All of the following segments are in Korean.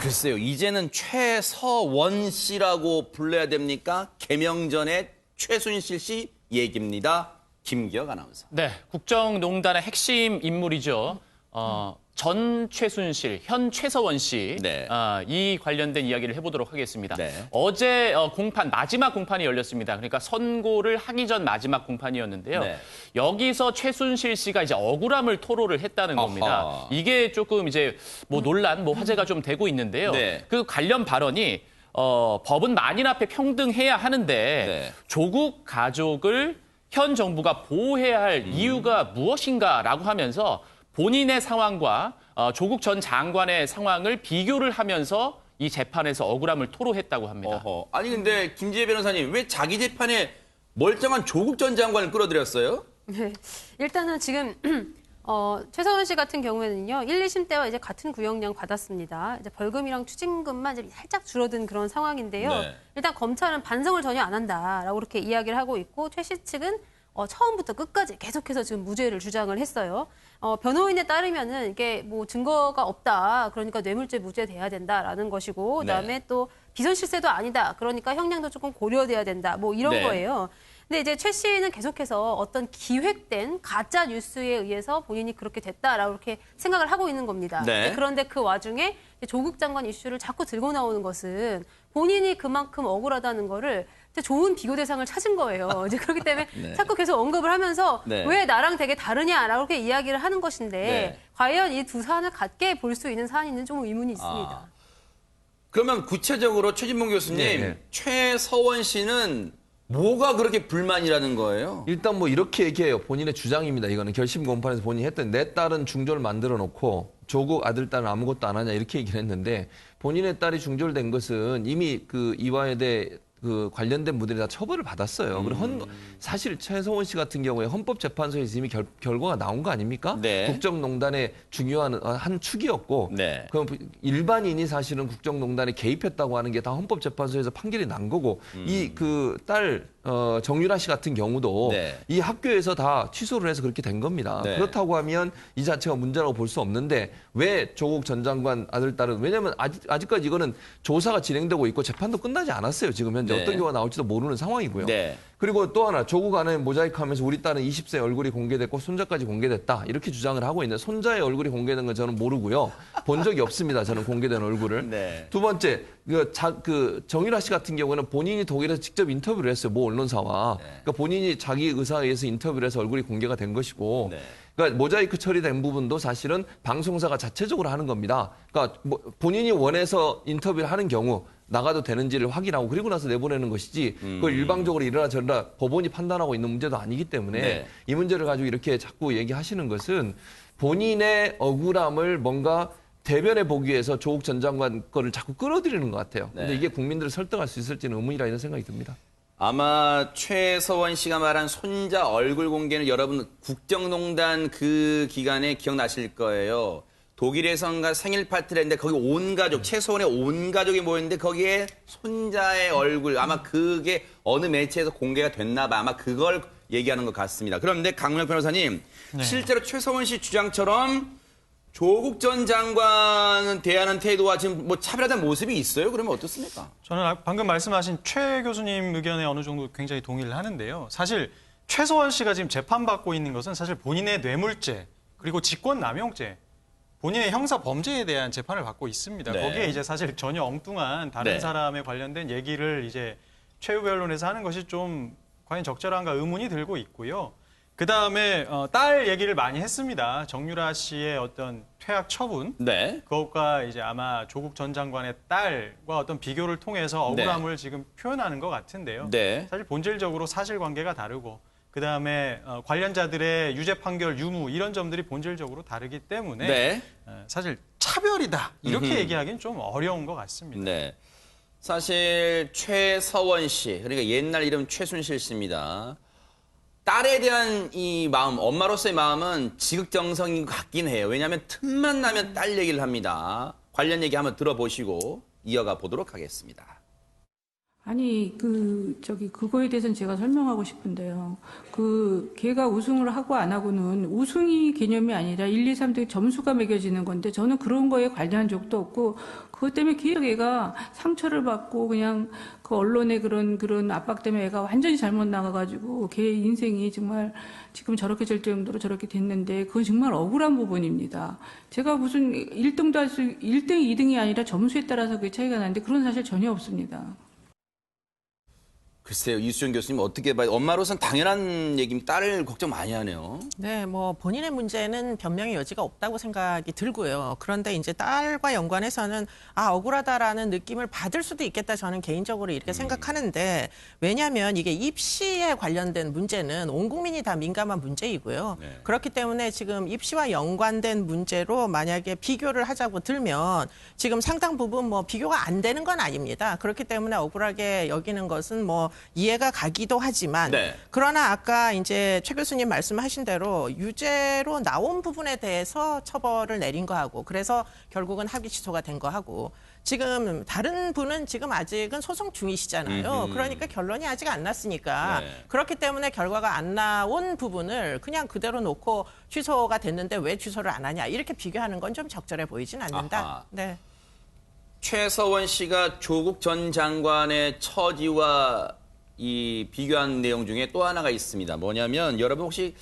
글쎄요, 이제는 최서원 씨라고 불러야 됩니까? 개명 전에 최순실 씨 얘기입니다. 김기혁 아나운서. 네, 국정농단의 핵심 인물이죠. 전 최순실, 현 최서원 씨, 네. 이 관련된 이야기를 해보도록 하겠습니다. 네. 어제 마지막 공판이 열렸습니다. 그러니까 선고를 하기 전 마지막 공판이었는데요. 네. 여기서 최순실 씨가 이제 억울함을 토로를 했다는 겁니다. 아하. 이게 조금 이제 논란, 화제가 좀 되고 있는데요. 네. 그 관련 발언이 법은 만인 앞에 평등해야 하는데 네. 조국 가족을 현 정부가 보호해야 할 이유가 무엇인가라고 하면서 본인의 상황과 조국 전 장관의 상황을 비교를 하면서 이 재판에서 억울함을 토로했다고 합니다. 어허. 아니 근데 김지혜 변호사님 왜 자기 재판에 멀쩡한 조국 전 장관을 끌어들였어요? 네. 일단은 지금 최서원 씨 같은 경우에는요, 1, 2심 때와 이제 같은 구형량 받았습니다. 이제 벌금이랑 추징금만 이제 살짝 줄어든 그런 상황인데요. 네. 일단 검찰은 반성을 전혀 안 한다라고 그렇게 이야기를 하고 있고, 최 씨 측은 처음부터 끝까지 계속해서 지금 무죄를 주장을 했어요. 변호인에 따르면은 이게 증거가 없다. 그러니까 뇌물죄 무죄돼야 된다라는 것이고, 그다음에 네. 또 비선 실세도 아니다. 그러니까 형량도 조금 고려돼야 된다. 이런 네. 거예요. 근데 이제 최 씨는 계속해서 어떤 기획된 가짜 뉴스에 의해서 본인이 그렇게 됐다라고 이렇게 생각을 하고 있는 겁니다. 네. 그런데 그 와중에 조국 장관 이슈를 자꾸 들고 나오는 것은 본인이 그만큼 억울하다는 거를 좋은 비교 대상을 찾은 거예요. 이제 그렇기 때문에 네. 자꾸 계속 언급을 하면서 네. 왜 나랑 되게 다르냐라고 이렇게 이야기를 하는 것인데 네. 과연 이 두 사안을 같게 볼 수 있는 사안인지는 좀 의문이 있습니다. 그러면 구체적으로 최진봉 교수님, 네. 최서원 씨는 뭐가 그렇게 불만이라는 거예요? 일단 이렇게 얘기해요. 본인의 주장입니다. 이거는 결심 공판에서 본인이 했던 내 딸은 중졸 만들어 놓고 조국 아들 딸은 아무것도 안 하냐 이렇게 얘기를 했는데 본인의 딸이 중졸된 것은 이미 그 이화여대 그 관련된 분들이 다 처벌을 받았어요. 그리고 사실 최서원 씨 같은 경우에 헌법재판소에서 이미 결과가 나온 거 아닙니까? 네. 국정농단의 중요한 한 축이었고 네. 그럼 일반인이 사실은 국정농단에 개입했다고 하는 게 다 헌법재판소에서 판결이 난 거고 이 그 딸 정유라 씨 같은 경우도 네. 이 학교에서 다 취소를 해서 그렇게 된 겁니다. 네. 그렇다고 하면 이 자체가 문제라고 볼 수 없는데 왜 조국 전 장관 아들 딸은 왜냐하면 아직까지 이거는 조사가 진행되고 있고 재판도 끝나지 않았어요. 지금 현재 네. 어떤 경우가 나올지도 모르는 상황이고요. 네. 그리고 또 하나 조국 안에 모자이크하면서 우리 딸은 20세 얼굴이 공개됐고 손자까지 공개됐다 이렇게 주장을 하고 있는데 손자의 얼굴이 공개된 건 저는 모르고요. 본 적이 없습니다. 저는 공개된 얼굴을. 네. 두 번째 정유라 씨 같은 경우는 본인이 독일에서 직접 인터뷰를 했어요. 모 언론사와. 네. 그러니까 본인이 자기 의사에 의해서 인터뷰를 해서 얼굴이 공개가 된 것이고 네. 그러니까 모자이크 처리된 부분도 사실은 방송사가 자체적으로 하는 겁니다. 그러니까 본인이 원해서 인터뷰를 하는 경우 나가도 되는지를 확인하고 그리고 나서 내보내는 것이지 그걸 일방적으로 이러나 저러나 법원이 판단하고 있는 문제도 아니기 때문에 네. 이 문제를 가지고 이렇게 자꾸 얘기하시는 것은 본인의 억울함을 뭔가 대변해 보기 위해서 조국 전 장관 거를 자꾸 끌어들이는 것 같아요. 근데 네. 이게 국민들을 설득할 수 있을지는 의문이라 이런 생각이 듭니다. 아마 최서원 씨가 말한 손자 얼굴 공개는 여러분 국정농단 그 기간에 기억나실 거예요. 독일에선가 생일 파티를 했는데 거기 온 가족, 최서원의 온 가족이 모였는데 거기에 손자의 얼굴 아마 그게 어느 매체에서 공개가 됐나 봐. 아마 그걸 얘기하는 것 같습니다. 그런데 강문혁 변호사님, 실제로 최서원 씨 주장처럼 조국 전 장관은 대하는 태도와 지금 차별화된 모습이 있어요? 그러면 어떻습니까? 저는 방금 말씀하신 최 교수님 의견에 어느 정도 굉장히 동의를 하는데요. 사실 최서원 씨가 지금 재판받고 있는 것은 사실 본인의 뇌물죄 그리고 직권남용죄 본인의 형사 범죄에 대한 재판을 받고 있습니다. 네. 거기에 이제 사실 전혀 엉뚱한 다른 네. 사람에 관련된 얘기를 이제 최후 변론에서 하는 것이 좀 과연 적절한가 의문이 들고 있고요. 그 다음에 딸 얘기를 많이 했습니다. 정유라 씨의 어떤 퇴학 처분, 네. 그것과 이제 아마 조국 전 장관의 딸과 어떤 비교를 통해서 억울함을 지금 표현하는 것 같은데요. 네. 사실 본질적으로 사실관계가 다르고 그 다음에 관련자들의 유죄 판결 유무 이런 점들이 본질적으로 다르기 때문에 네. 사실 차별이다 이렇게 얘기하기는 좀 어려운 것 같습니다. 네. 사실 최서원 씨, 그러니까 옛날 이름 최순실 씨입니다. 딸에 대한 이 마음, 엄마로서의 마음은 지극정성인 것 같긴 해요. 왜냐하면 틈만 나면 딸 얘기를 합니다. 관련 얘기 한번 들어보시고 이어가 보도록 하겠습니다. 아니, 그거에 대해서는 제가 설명하고 싶은데요. 걔가 우승을 하고 안 하고는 우승이 개념이 아니라 1, 2, 3등 점수가 매겨지는 건데 저는 그런 거에 관여한 적도 없고 그것 때문에 걔가 상처를 받고 그냥 그 언론의 그런 압박 때문에 애가 완전히 잘못 나가가지고 걔 인생이 정말 지금 저렇게 될 정도로 저렇게 됐는데 그건 정말 억울한 부분입니다. 제가 무슨 1등, 2등이 아니라 점수에 따라서 그 차이가 나는데 그런 사실 전혀 없습니다. 글쎄요, 이수정 교수님 어떻게 봐요? 엄마로서는 당연한 얘기입니다. 딸을 걱정 많이 하네요. 네, 뭐 본인의 문제는 변명의 여지가 없다고 생각이 들고요. 그런데 이제 딸과 연관해서는 억울하다라는 느낌을 받을 수도 있겠다. 저는 개인적으로 이렇게 생각하는데 왜냐하면 이게 입시에 관련된 문제는 온 국민이 다 민감한 문제이고요. 네. 그렇기 때문에 지금 입시와 연관된 문제로 만약에 비교를 하자고 들면 지금 상당 부분 뭐 비교가 안 되는 건 아닙니다. 그렇기 때문에 억울하게 여기는 것은 뭐 이해가 가기도 하지만 네. 그러나 아까 이제 최 교수님 말씀하신 대로 유죄로 나온 부분에 대해서 처벌을 내린 거하고 그래서 결국은 합의 취소가 된 거하고 지금 다른 분은 지금 아직은 소송 중이시잖아요. 그러니까 결론이 아직 안 났으니까 네. 그렇기 때문에 결과가 안 나온 부분을 그냥 그대로 놓고 취소가 됐는데 왜 취소를 안 하냐 이렇게 비교하는 건 좀 적절해 보이진 않는다. 아하. 네. 최서원 씨가 조국 전 장관의 처지와 이 비교한 내용 중에 또 하나가 있습니다. 뭐냐면 여러분 혹시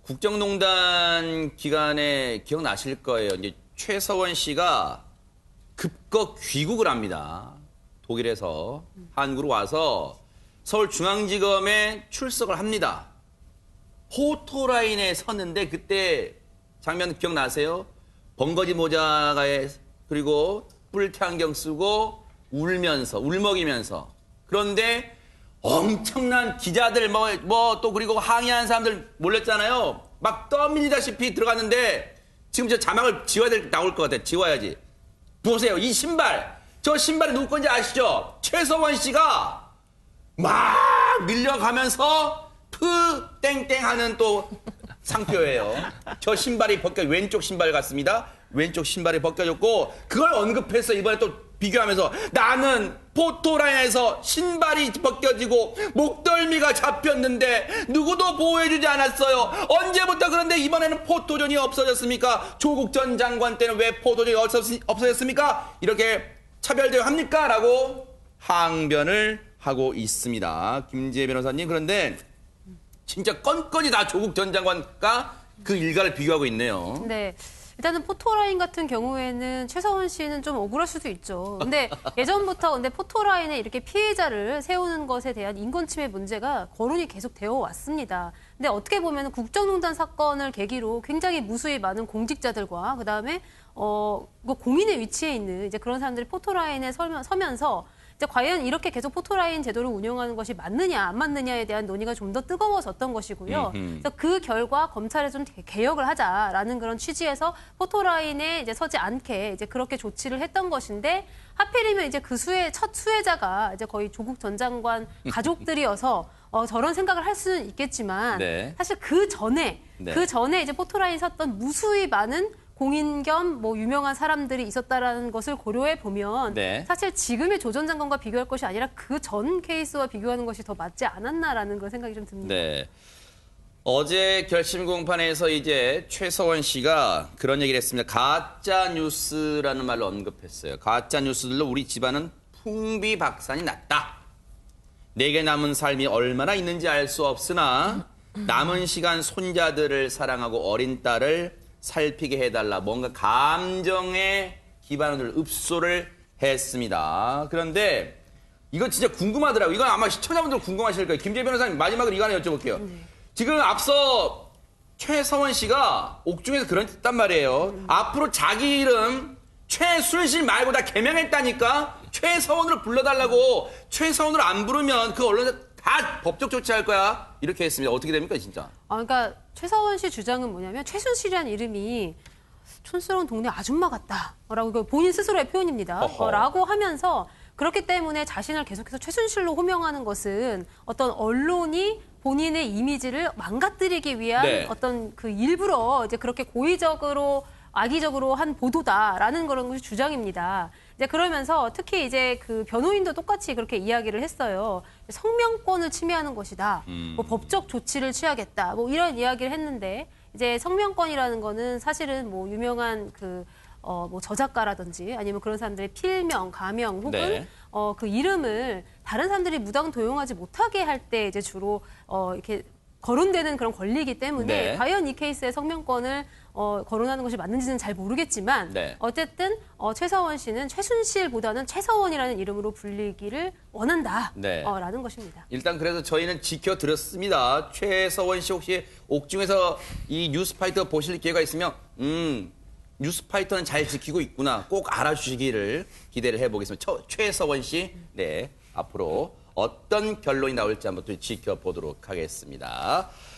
국정농단 기간에 기억나실 거예요. 이제 최서원 씨가 급거 귀국을 합니다. 독일에서 한국으로 와서 서울중앙지검에 출석을 합니다. 포토라인에 섰는데 그때 장면 기억나세요? 번거지 모자에 그리고 뿔테 안경 쓰고 울면서 울먹이면서 그런데 엄청난 기자들 또 그리고 항의하는 사람들 몰렸잖아요. 막 떠밀리다시피 들어갔는데 지금 저 자막을 나올 것 같아. 지워야지. 보세요. 이 신발. 저 신발이 누구 건지 아시죠? 최서원 씨가 막 밀려가면서 땡땡 하는 또 상표예요. 저 신발이 왼쪽 신발 같습니다. 왼쪽 신발이 벗겨졌고 그걸 언급해서 이번에 또 비교하면서 나는 포토라인에서 신발이 벗겨지고 목덜미가 잡혔는데 누구도 보호해주지 않았어요. 언제부터 그런데 이번에는 포토존이 없어졌습니까? 조국 전 장관 때는 왜 포토존이 없어졌습니까? 이렇게 차별대우 합니까? 라고 항변을 하고 있습니다. 김지혜 변호사님. 그런데 진짜 건건이 다 조국 전 장관과 그 일가를 비교하고 있네요. 네. 일단은 포토라인 같은 경우에는 최서원 씨는 좀 억울할 수도 있죠. 근데 예전부터 포토라인에 이렇게 피해자를 세우는 것에 대한 인권침해 문제가 거론이 계속 되어 왔습니다. 근데 어떻게 보면 국정농단 사건을 계기로 굉장히 무수히 많은 공직자들과 그다음에 공인의 위치에 있는 이제 그런 사람들이 포토라인에 서면서 이제 과연 이렇게 계속 포토라인 제도를 운영하는 것이 맞느냐 안 맞느냐에 대한 논의가 좀 더 뜨거워졌던 것이고요. 그래서 그 결과 검찰에 좀 개혁을 하자라는 그런 취지에서 포토라인에 이제 서지 않게 이제 그렇게 조치를 했던 것인데 하필이면 이제 그 첫 수혜자가 이제 거의 조국 전 장관 가족들이어서 저런 생각을 할 수는 있겠지만 네. 사실 그 전에 이제 포토라인 섰던 무수히 많은 공인 겸 유명한 사람들이 있었다라는 것을 고려해 보면 네. 사실 지금의 조 전 장관과 비교할 것이 아니라 그 전 케이스와 비교하는 것이 더 맞지 않았나라는 그런 생각이 좀 듭니다. 네. 어제 결심 공판에서 이제 최서원 씨가 그런 얘기를 했습니다. 가짜 뉴스라는 말을 언급했어요. 가짜 뉴스들로 우리 집안은 풍비박산이 났다. 내게 남은 삶이 얼마나 있는지 알 수 없으나 남은 시간 손자들을 사랑하고 어린 딸을 살피게 해달라. 뭔가 감정의 기반을 읍소를 했습니다. 그런데 이건 진짜 궁금하더라고요. 이건 아마 시청자분들 궁금하실 거예요. 김재 변호사님 마지막으로 이거 하나 여쭤볼게요. 지금 앞서 최서원 씨가 옥중에서 그랬단 말이에요. 앞으로 자기 이름 최순실 말고 다 개명했다니까 최서원으로 불러달라고. 최서원으로 안 부르면 그 언론사 다 법적 조치할 거야. 이렇게 했습니다. 어떻게 됩니까 진짜? 그러니까 최서원 씨 주장은 뭐냐면 최순실이라는 이름이 촌스러운 동네 아줌마 같다라고 본인 스스로의 표현입니다. 라고 하면서 그렇기 때문에 자신을 계속해서 최순실로 호명하는 것은 어떤 언론이 본인의 이미지를 망가뜨리기 위한 네. 어떤 그 일부러 이제 그렇게 고의적으로 악의적으로 한 보도다라는 그런 것이 주장입니다. 이제 그러면서 특히 이제 그 변호인도 똑같이 그렇게 이야기를 했어요. 성명권을 침해하는 것이다. 뭐 법적 조치를 취하겠다. 뭐 이런 이야기를 했는데 이제 성명권이라는 거는 사실은 뭐 유명한 뭐 저작가라든지 아니면 그런 사람들의 필명, 가명 혹은 네. 그 이름을 다른 사람들이 무당 도용하지 못하게 할 때 이제 주로 이렇게 거론되는 그런 권리이기 때문에 네. 과연 이 케이스의 성명권을 거론하는 것이 맞는지는 잘 모르겠지만 네. 어쨌든 최서원 씨는 최순실보다는 최서원이라는 이름으로 불리기를 원한다. 네. 라는 것입니다. 일단 그래서 저희는 지켜드렸습니다. 최서원 씨 혹시 옥중에서 이 뉴스파이터 보실 기회가 있으면 뉴스파이터는 잘 지키고 있구나. 꼭 알아주시기를 기대를 해보겠습니다. 최서원 씨, 네, 앞으로 어떤 결론이 나올지 한번 또 지켜보도록 하겠습니다.